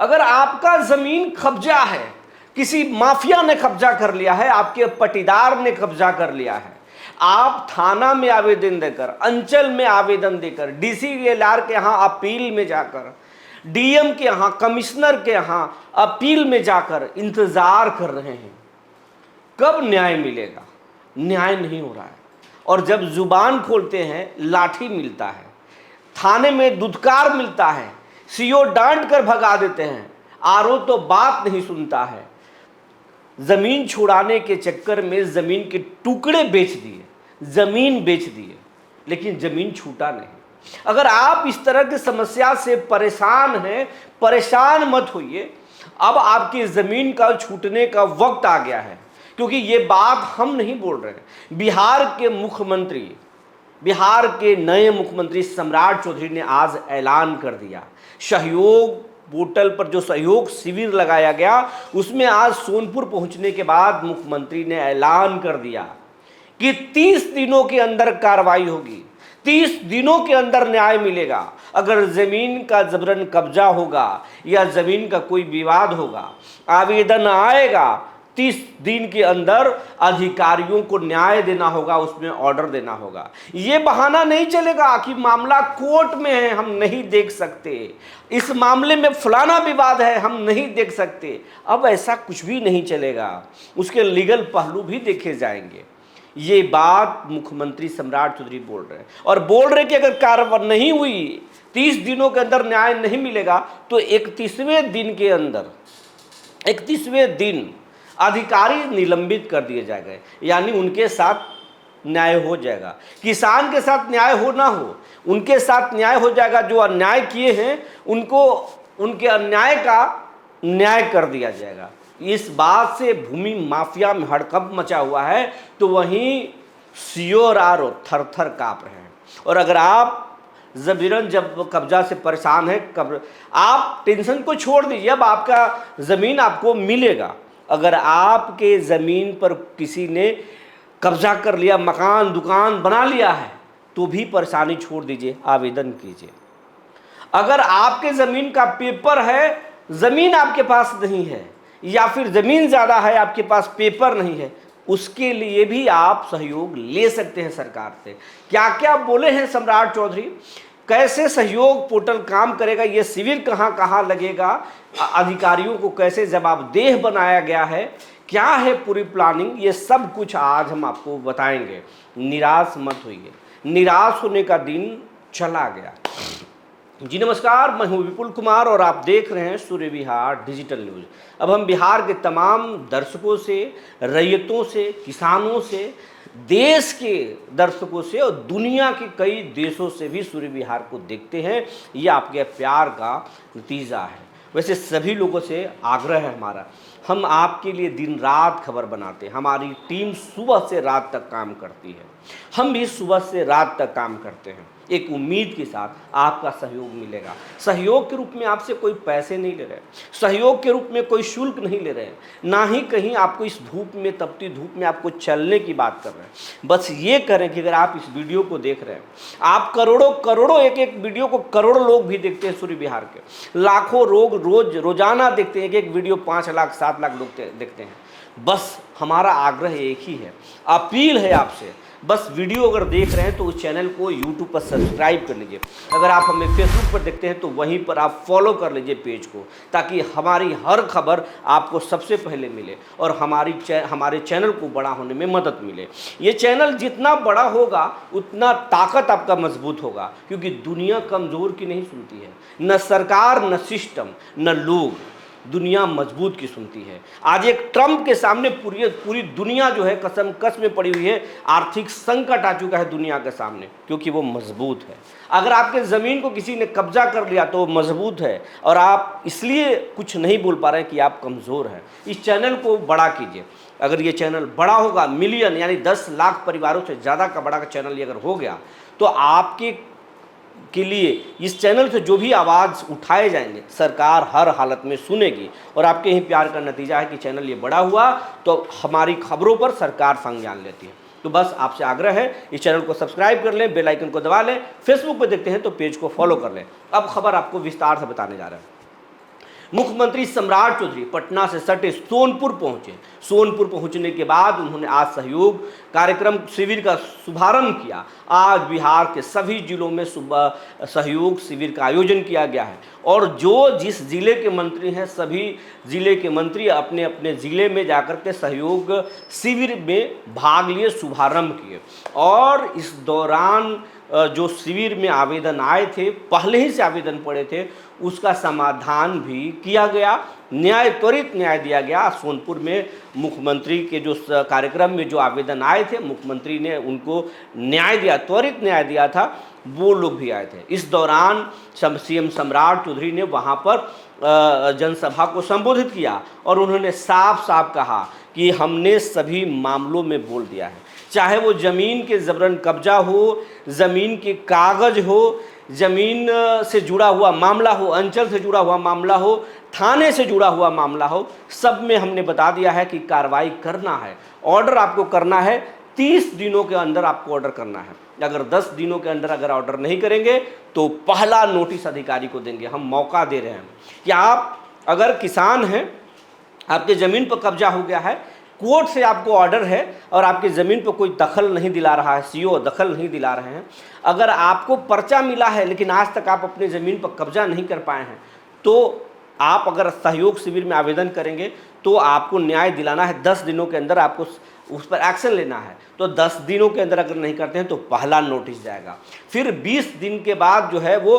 अगर आपका जमीन कब्जा है, किसी माफिया ने कब्जा कर लिया है, आपके पटीदार ने कब्जा कर लिया है, आप थाना में आवेदन देकर, अंचल में आवेदन देकर, डीसीएलआर के यहाँ अपील में जाकर, डीएम के यहाँ, कमिश्नर के यहाँ अपील में जाकर इंतजार कर रहे हैं कब न्याय मिलेगा। न्याय नहीं हो रहा है। और जब जुबान खोलते हैं लाठी मिलता है, थाने में दुत्कार मिलता है, सीओ डांट कर भगा देते हैं, आरओ तो बात नहीं सुनता है। जमीन छुड़ाने के चक्कर में जमीन के टुकड़े बेच दिए, जमीन बेच दिए, लेकिन जमीन छूटा नहीं। अगर आप इस तरह की समस्या से परेशान हैं, परेशान मत होइए। अब आपकी जमीन का छूटने का वक्त आ गया है, क्योंकि ये बात हम नहीं बोल रहे हैं। बिहार के मुख्यमंत्री, बिहार के नए मुख्यमंत्री सम्राट चौधरी ने आज ऐलान कर दिया। सहयोग पोर्टल पर जो सहयोग शिविर लगाया गया, उसमें आज सोनपुर पहुंचने के बाद मुख्यमंत्री ने ऐलान कर दिया कि 30 दिनों के अंदर कार्रवाई होगी, 30 दिनों के अंदर न्याय मिलेगा। अगर जमीन का जबरन कब्जा होगा या जमीन का कोई विवाद होगा, आवेदन आएगा, 30 दिन के अंदर अधिकारियों को न्याय देना होगा, उसमें ऑर्डर देना होगा। ये बहाना नहीं चलेगा कि मामला कोर्ट में है, हम नहीं देख सकते, इस मामले में फलाना विवाद है, हम नहीं देख सकते। अब ऐसा कुछ भी नहीं चलेगा, उसके लीगल पहलू भी देखे जाएंगे। ये बात मुख्यमंत्री सम्राट चौधरी बोल रहे हैं, और बोल रहे कि अगर कार्रवाई नहीं हुई, 30 दिनों के अंदर न्याय नहीं मिलेगा, तो 31वें दिन के अंदर, 31वें दिन अधिकारी निलंबित कर दिए जाएंगे, यानी उनके साथ न्याय हो जाएगा। किसान के साथ न्याय हो ना हो, उनके साथ न्याय हो जाएगा। जो अन्याय किए हैं उनको उनके अन्याय का न्याय कर दिया जाएगा। इस बात से भूमि माफिया में हड़कंप मचा हुआ है, तो वहीं सीओ और आरओ थर थर काँप रहे हैं। और अगर आप जब कब्जा से परेशान है, आप टेंशन को छोड़ दीजिए, अब आपका ज़मीन आपको मिलेगा। अगर आपके ज़मीन पर किसी ने कब्जा कर लिया, मकान दुकान बना लिया है, तो भी परेशानी छोड़ दीजिए, आवेदन कीजिए। अगर आपके ज़मीन का पेपर है, ज़मीन आपके पास नहीं है, या फिर ज़मीन ज़्यादा है, आपके पास पेपर नहीं है, उसके लिए भी आप सहयोग ले सकते हैं सरकार से। क्या क्या बोले हैं सम्राट चौधरी, कैसे सहयोग पोर्टल काम करेगा, ये शिविर कहाँ कहाँ लगेगा, अधिकारियों को कैसे जवाबदेह बनाया गया है, क्या है पूरी प्लानिंग, ये सब कुछ आज हम आपको बताएंगे। निराश मत होइए, निराश होने का दिन चला गया। जी नमस्कार, मैं हूं विपुल कुमार और आप देख रहे हैं सूर्य विहार डिजिटल न्यूज़। अब हम बिहार के तमाम दर्शकों से, रैयतों से, किसानों से, देश के दर्शकों से और दुनिया के कई देशों से भी सूर्य विहार को देखते हैं। ये आपके प्यार का नतीजा है। वैसे सभी लोगों से आग्रह है हमारा, हम आपके लिए दिन रात खबर बनाते हैं। हमारी टीम सुबह से रात तक काम करती है, हम भी सुबह से रात तक काम करते हैं, एक उम्मीद के साथ आपका सहयोग मिलेगा। सहयोग के रूप में आपसे कोई पैसे नहीं ले रहे, सहयोग के रूप में कोई शुल्क नहीं ले रहे, ना ही कहीं आपको इस धूप में, तपती धूप में आपको चलने की बात कर रहे हैं। बस ये करें कि अगर आप इस वीडियो को देख रहे हैं, आप करोड़ों करोड़ों, एक एक वीडियो को करोड़ों लोग भी देखते हैं सूर्य विहार के, लाखों लोग रोजाना देखते हैं, एक वीडियो 5 लाख 7 लाख लोग देखते हैं। बस हमारा आग्रह एक ही है, अपील है आपसे, बस वीडियो अगर देख रहे हैं तो उस चैनल को यूट्यूब पर सब्सक्राइब कर लीजिए। अगर आप हमें फेसबुक पर देखते हैं तो वहीं पर आप फॉलो कर लीजिए पेज को, ताकि हमारी हर खबर आपको सबसे पहले मिले और हमारे चैनल को बड़ा होने में मदद मिले। ये चैनल जितना बड़ा होगा उतना ताकत आपका मजबूत होगा, क्योंकि दुनिया कमज़ोर की नहीं सुनती है, न सरकार, न सिस्टम, न लोग, दुनिया मजबूत की सुनती है। आज एक ट्रंप के सामने पूरी दुनिया जो है कसम में पड़ी हुई है, आर्थिक संकट आ चुका है दुनिया के सामने, क्योंकि वो मजबूत है। अगर आपके ज़मीन को किसी ने कब्जा कर लिया तो वो मजबूत है, और आप इसलिए कुछ नहीं बोल पा रहे हैं कि आप कमज़ोर हैं। इस चैनल को बड़ा कीजिए। अगर ये चैनल बड़ा होगा, मिलियन यानी 10 लाख परिवारों से ज़्यादा का बड़ा चैनल ये अगर हो गया, तो आपके लिए इस चैनल से जो भी आवाज़ उठाए जाएंगे सरकार हर हालत में सुनेगी। और आपके ही प्यार का नतीजा है कि चैनल ये बड़ा हुआ तो हमारी खबरों पर सरकार संज्ञान लेती है। तो बस आपसे आग्रह है, इस चैनल को सब्सक्राइब कर लें, बेल आइकन को दबा लें, फेसबुक पर देखते हैं तो पेज को फॉलो कर लें। अब खबर आपको विस्तार से बताने जा रहा है। मुख्यमंत्री सम्राट चौधरी पटना से सटे सोनपुर पहुंचे। सोनपुर पहुंचने के बाद उन्होंने आज सहयोग कार्यक्रम शिविर का शुभारंभ किया। आज बिहार के सभी जिलों में सुबह सहयोग शिविर का आयोजन किया गया है और जो जिस जिले के मंत्री हैं सभी जिले के मंत्री अपने अपने जिले में जाकर के सहयोग शिविर में भाग लिए, शुभारंभ किए। और इस दौरान जो शिविर में आवेदन आए थे, पहले ही से आवेदन पड़े थे, उसका समाधान भी किया गया, त्वरित न्याय दिया गया। सोनपुर में मुख्यमंत्री के जो कार्यक्रम में जो आवेदन आए थे, मुख्यमंत्री ने उनको न्याय दिया, त्वरित न्याय दिया था, वो लोग भी आए थे। इस दौरान सीएम सम्राट चौधरी ने वहाँ पर जनसभा को संबोधित किया और उन्होंने साफ साफ कहा कि हमने सभी मामलों में बोल दिया है, चाहे वो ज़मीन के जबरन कब्जा हो, ज़मीन के कागज हो, ज़मीन से जुड़ा हुआ मामला हो, अंचल से जुड़ा हुआ मामला हो, थाने से जुड़ा हुआ मामला हो, सब में हमने बता दिया है कि कार्रवाई करना है। ऑर्डर आपको करना है, 30 दिनों के अंदर आपको ऑर्डर करना है। अगर 10 दिनों के अंदर अगर ऑर्डर नहीं करेंगे तो पहला नोटिस अधिकारी को देंगे। हम मौका दे रहे हैं कि आप अगर किसान हैं, आपके ज़मीन पर कब्जा हो गया है, कोर्ट से आपको ऑर्डर है और आपकी ज़मीन पर कोई दखल नहीं दिला रहा है, सीओ दखल नहीं दिला रहे हैं, अगर आपको पर्चा मिला है लेकिन आज तक आप अपनी ज़मीन पर कब्जा नहीं कर पाए हैं, तो आप अगर सहयोग शिविर में आवेदन करेंगे तो आपको न्याय दिलाना है। 10 दिनों के अंदर आपको उस पर एक्शन लेना है। तो 10 दिनों के अंदर अगर नहीं करते हैं तो पहला नोटिस जाएगा, फिर 20 दिन के बाद जो है वो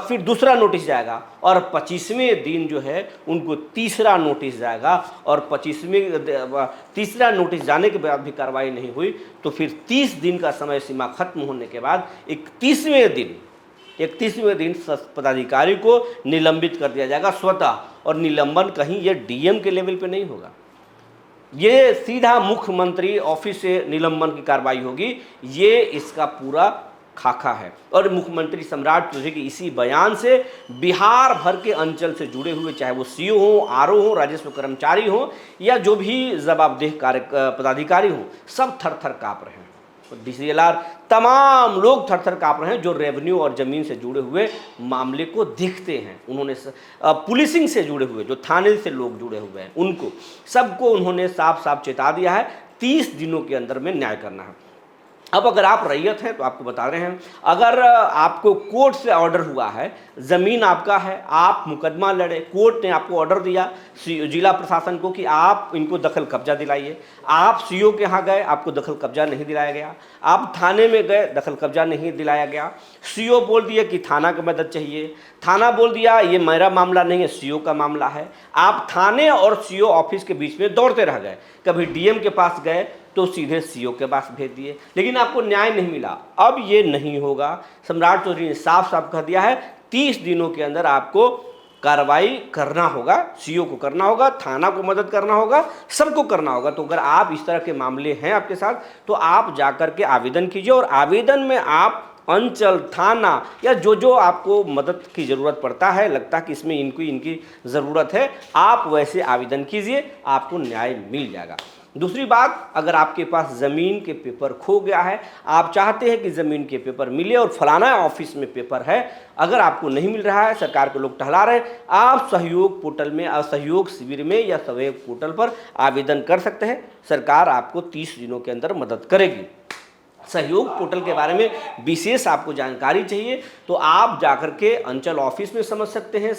फिर दूसरा नोटिस जाएगा और 25वें दिन जो है उनको तीसरा नोटिस जाएगा और 25वें तीसरा नोटिस जाने के बाद भी कार्रवाई नहीं हुई तो फिर 30 दिन का समय सीमा खत्म होने के बाद 31वें दिन पदाधिकारी को निलंबित कर दिया जाएगा स्वतः। और निलंबन कहीं ये डीएम के लेवल पे नहीं होगा, ये सीधा मुख्यमंत्री ऑफिस से निलंबन की कार्रवाई होगी। ये इसका पूरा खाका है। और मुख्यमंत्री सम्राट चौधरी के इसी बयान से बिहार भर के अंचल से जुड़े हुए, चाहे वो सीओ हो, आरओ हो, राजस्व कर्मचारी हो या जो भी जवाबदेह पदाधिकारी हो, सब थर थर काँप रहे हैं। डीसीएलआर तमाम लोग थर थर काँप रहे हैं जो रेवेन्यू और ज़मीन से जुड़े हुए मामले को देखते हैं। उन्होंने पुलिसिंग से जुड़े हुए, जो थाने से लोग जुड़े हुए हैं, उनको सबको उन्होंने साफ साफ चेता दिया है 30 दिनों के अंदर में न्याय करना है। अब अगर आप रैयत हैं तो आपको बता रहे हैं, अगर आपको कोर्ट से ऑर्डर हुआ है, ज़मीन आपका है, आप मुकदमा लड़े, कोर्ट ने आपको ऑर्डर दिया जिला प्रशासन को कि आप इनको दखल कब्जा दिलाइए, आप सीओ के यहाँ गए, आपको दखल कब्जा नहीं दिलाया गया, आप थाने में गए, दखल कब्जा नहीं दिलाया गया, सीओ बोल दिया कि थाना की मदद चाहिए, थाना बोल दिया ये मेरा मामला नहीं है, सीओ का मामला है। आप थाने और सीओ ऑफिस के बीच में दौड़ते रह गए, कभी डीएम के पास गए तो सीधे सीओ के पास भेज दिए, लेकिन आपको न्याय नहीं मिला। अब ये नहीं होगा। सम्राट चौधरी ने साफ साफ कह दिया है 30 दिनों के अंदर आपको कार्रवाई करना होगा, सीओ को करना होगा, थाना को मदद करना होगा, सबको करना होगा। तो अगर आप इस तरह के मामले हैं आपके साथ तो आप जाकर के आवेदन कीजिए और आवेदन में आप अंचल, थाना या जो आपको मदद की ज़रूरत पड़ता है, लगता है कि इसमें इनकी ज़रूरत है, आप वैसे आवेदन कीजिए, आपको न्याय मिल जाएगा। दूसरी बात, अगर आपके पास ज़मीन के पेपर खो गया है, आप चाहते हैं कि ज़मीन के पेपर मिले और फलाना ऑफिस में पेपर है, अगर आपको नहीं मिल रहा है, सरकार के लोग टहला रहे, आप सहयोग पोर्टल में, सहयोग शिविर में या सहयोग पोर्टल पर आवेदन कर सकते हैं। सरकार आपको 30 दिनों के अंदर मदद करेगी। सहयोग पोर्टल के बारे में विशेष आपको जानकारी चाहिए तो आप जाकर के अंचल ऑफिस में समझ सकते हैं,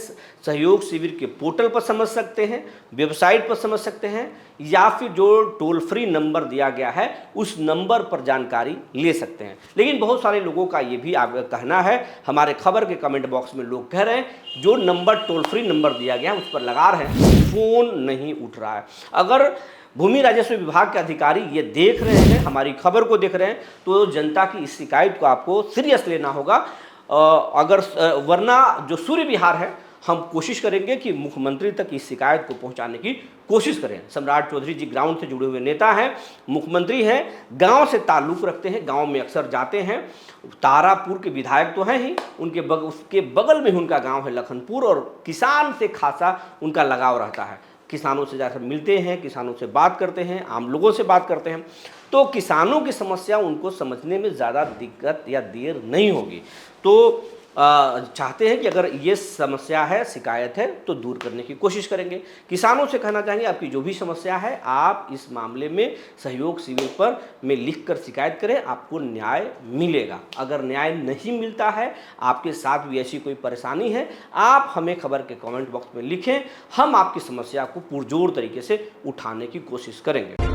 सहयोग शिविर के पोर्टल पर समझ सकते हैं, वेबसाइट पर समझ सकते हैं, या फिर जो टोल फ्री नंबर दिया गया है उस नंबर पर जानकारी ले सकते हैं। लेकिन बहुत सारे लोगों का ये भी कहना है, हमारे खबर के कमेंट बॉक्स में लोग कह रहे हैं जो नंबर टोल फ्री नंबर दिया गया है उस पर लगा रहे हैं, फ़ोन नहीं उठ रहा है। अगर भूमि राजस्व विभाग के अधिकारी ये देख रहे हैं, हमारी खबर को देख रहे हैं, तो जनता की इस शिकायत को आपको सीरियस लेना होगा। वरना जो सूर्य विहार है, हम कोशिश करेंगे कि मुख्यमंत्री तक इस शिकायत को पहुंचाने की कोशिश करें। सम्राट चौधरी जी ग्राउंड से जुड़े हुए नेता हैं, मुख्यमंत्री हैं, गांव से ताल्लुक़ रखते हैं, गांव में अक्सर जाते हैं। तारापुर के विधायक तो हैं ही, उसके बगल में ही उनका गाँव है लखनपुर, और किसान से खासा उनका लगाव रहता है। किसानों से जाकर मिलते हैं, किसानों से बात करते हैं, आम लोगों से बात करते हैं, तो किसानों की समस्या उनको समझने में ज़्यादा दिक्कत या देर नहीं होगी। तो चाहते हैं कि अगर ये समस्या है, शिकायत है, तो दूर करने की कोशिश करेंगे। किसानों से कहना चाहेंगे आपकी जो भी समस्या है आप इस मामले में सहयोग शिविर पर में लिखकर शिकायत करें, आपको न्याय मिलेगा। अगर न्याय नहीं मिलता है, आपके साथ भी ऐसी कोई परेशानी है, आप हमें खबर के कमेंट बॉक्स में लिखें, हम आपकी समस्या को पुरजोर तरीके से उठाने की कोशिश करेंगे।